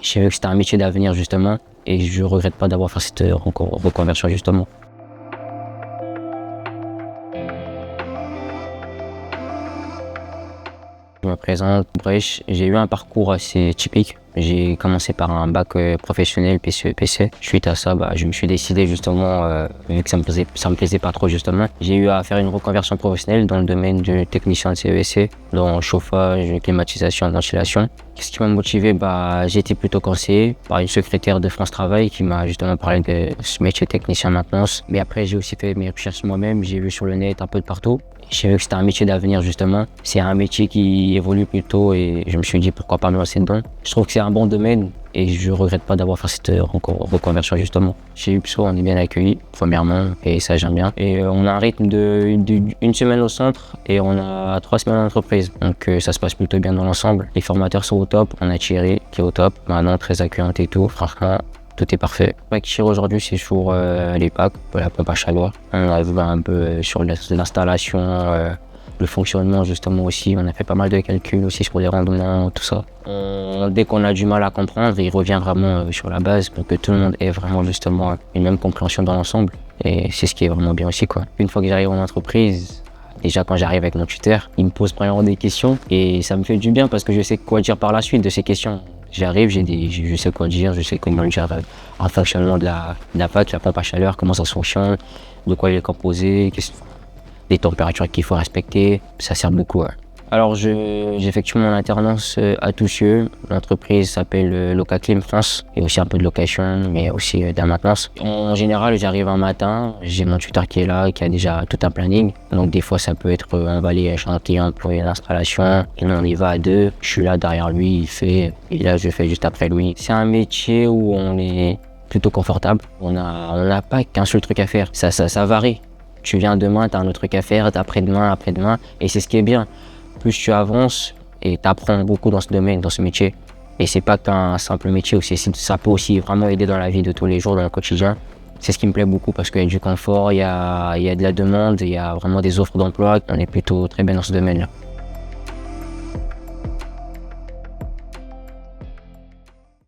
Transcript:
J'ai vu que c'était un métier d'avenir justement et je regrette pas d'avoir fait cette reconversion justement. Je me présente, Brèche. J'ai eu un parcours assez typique. J'ai commencé par un bac professionnel PCE-PC. Suite à ça, je me suis décidé justement, vu que ça me plaisait pas trop justement, j'ai eu à faire une reconversion professionnelle dans le domaine du technicien de CESC, dans chauffage, climatisation, ventilation. Qu'est-ce qui m'a motivé? J'ai été plutôt conseillé par une secrétaire de France Travail qui m'a justement parlé de ce métier de technicien maintenance. Mais après, j'ai aussi fait mes recherches moi-même. J'ai vu sur le net un peu de partout. J'ai vu que c'était un métier d'avenir justement. C'est un métier qui évolue plutôt et je me suis dit pourquoi pas me lancer dedans. Je trouve que c'est un bon domaine et je regrette pas d'avoir fait cette reconversion justement. Chez UPSO, on est bien accueillis, premièrement, et ça j'aime bien. Et on a un rythme d'une semaine au centre et on a 3 semaines en entreprise. Donc ça se passe plutôt bien dans l'ensemble. Les formateurs sont au top, on a Thierry qui est au top, maintenant très accueillante et tout, franchement. Tout est parfait. Pâques aujourd'hui, c'est sur les packs, la pompe à chaleur. On a vu un peu sur l'installation, le fonctionnement justement aussi. On a fait pas mal de calculs aussi sur les rendements, tout ça. Dès qu'on a du mal à comprendre, il revient vraiment sur la base pour que tout le monde ait vraiment justement une même compréhension dans l'ensemble. Et c'est ce qui est vraiment bien aussi, quoi. Une fois que j'arrive en entreprise, déjà quand j'arrive avec mon tuteur, il me pose vraiment des questions et ça me fait du bien parce que je sais quoi dire par la suite de ces questions. J'arrive, je sais quoi dire, je sais comment dire un fonctionnement de la PAC, la pompe à chaleur, comment ça fonctionne, de quoi il est composé, les températures qu'il faut respecter, ça sert beaucoup. Ouais. Alors j'effectue mon alternance à Toussieux, l'entreprise s'appelle Locaclim France, et aussi un peu de location, mais aussi de la maintenance. En général, j'arrive un matin, j'ai mon tuteur qui est là, qui a déjà tout un planning, donc des fois ça peut être on va aller chez un client pour une installation, et on y va à deux, je suis là derrière lui, il fait, et là je fais juste après lui. C'est un métier où on est plutôt confortable, on n'a pas qu'un seul truc à faire, ça varie. Tu viens demain, tu as un autre truc à faire, après-demain, et c'est ce qui est bien. Plus tu avances et tu apprends beaucoup dans ce domaine, dans ce métier. Et c'est pas qu'un simple métier, aussi, ça peut aussi vraiment aider dans la vie de tous les jours, dans le quotidien. C'est ce qui me plaît beaucoup parce qu'il y a du confort, il y a de la demande, il y a vraiment des offres d'emploi. On est plutôt très bien dans ce domaine-là.